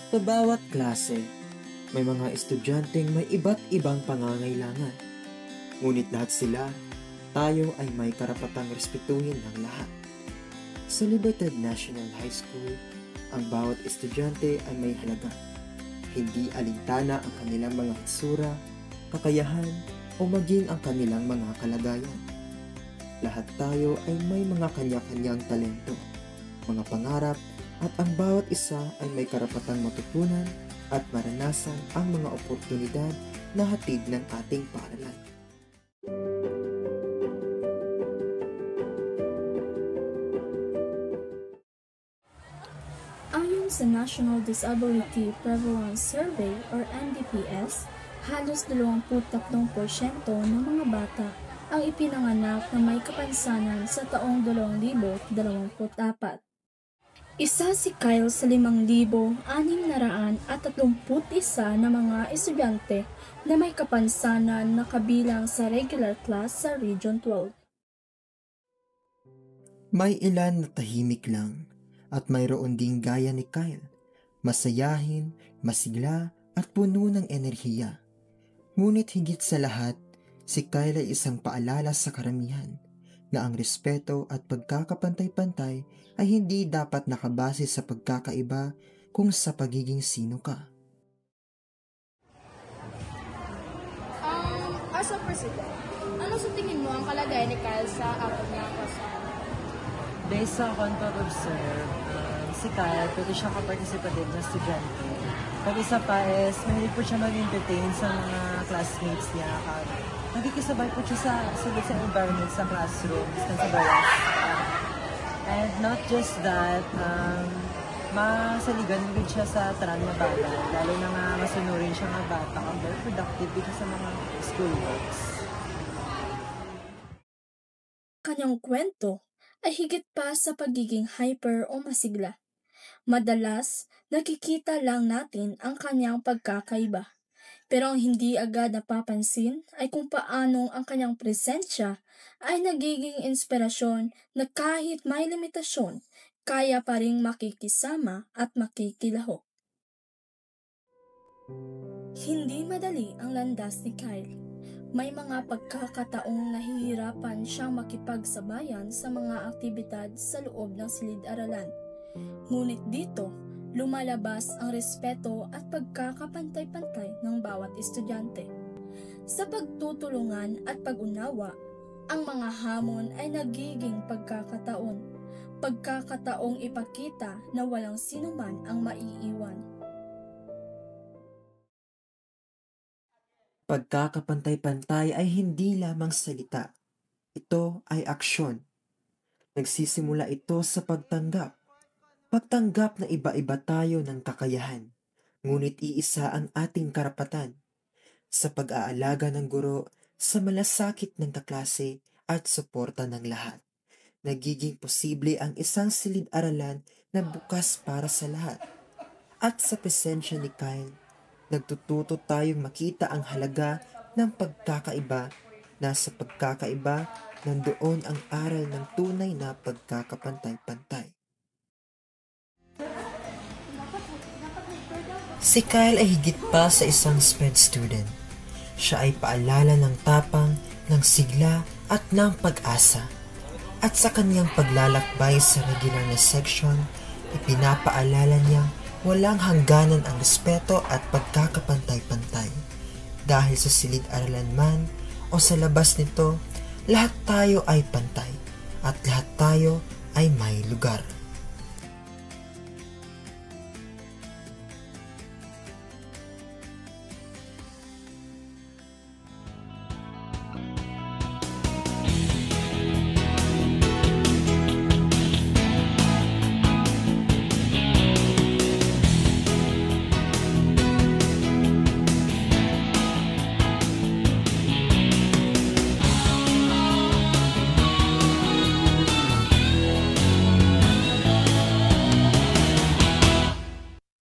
Sa bawat klase, may mga estudyanteng may iba't ibang pangangailangan. Ngunit lahat sila, tayo ay may karapatang respetuhin ng lahat. Sa Libertad National High School, ang bawat estudyante ay may halaga. Hindi alintana ang kanilang mga hitsura, kakayahan, o maging ang kanilang mga kalagayan. Lahat tayo ay may mga kanya-kanyang talento, mga pangarap, at ang bawat isa ay may karapatang matutunan at maranasan ang mga oportunidad na hatid ng ating paaralan. Ayon sa National Disability Prevalence Survey or NDPS, halos 23% ng mga bata ang ipinanganak na may kapansanan sa taong 2024. Isa si Kyle sa 5,631 na mga estudyante na may kapansanan na kabilang sa regular class sa Region 12. May ilan na tahimik lang at mayroon ding gaya ni Kyle, masayahin, masigla at puno ng enerhiya. Ngunit higit sa lahat, si Kyle ay isang paalala sa karamihan na ang respeto at pagkakapantay-pantay ay hindi dapat nakabase sa pagkakaiba kung sa pagiging sino ka. As a president, ano sa tingin mo ang kalagayan ni Kyle sa apat na kasama? Based sa akong pag-observe, si Kyle, pwede siya ka-participative na estudyante. Pag isa pa is, mahilig po siya mag-entertain sa mga classmates niya. Nagkikisabay po siya sa environment sa classrooms and sa bawas. And not just that, masaligan din siya sa tanan na bata. Lalo na nga masunurin siya ng bata. Ang very productive din sa mga schoolworks. Kanyang kwento ay higit pa sa pagiging hyper o masigla. Madalas, nakikita lang natin ang kanyang pagkakaiba. Pero ang hindi agad napapansin ay kung paanong ang kanyang presensya ay nagiging inspirasyon na kahit may limitasyon, kaya pa ring makikisama at makikilaho. Hindi madali ang landas ni Kyle. May mga pagkakataong nahihirapan siyang makipagsabayan sa mga aktibidad sa loob ng silid-aralan. Ngunit dito, lumalabas ang respeto at pagkakapantay-pantay ng bawat estudyante. Sa pagtutulungan at pag-unawa, ang mga hamon ay nagiging pagkakataong ipakita na walang sinuman ang maiiwan. Pagkakapantay-pantay ay hindi lamang salita. Ito ay aksyon. Nagsisimula ito sa pagtanggap. Pagtanggap na iba-iba tayo ng kakayahan, ngunit iisa ang ating karapatan. Sa pag-aalaga ng guro, sa malasakit ng kaklase at suporta ng lahat. Nagiging posible ang isang silid-aralan na bukas para sa lahat. At sa presensya ni Kyle, nagtututo tayong makita ang halaga ng pagkakaiba na sa pagkakaiba nandoon ang aral ng tunay na pagkakapantay-pantay. Si Kyle ay higit pa sa isang SPED student. Siya ay paalala ng tapang, ng sigla at ng pag-asa. At sa kanyang paglalakbay sa regular na section, ipinapaalala niyang walang hangganan ang respeto at pagkakapantay-pantay. Dahil sa silid-aralan man o sa labas nito, lahat tayo ay pantay at lahat tayo ay may lugar.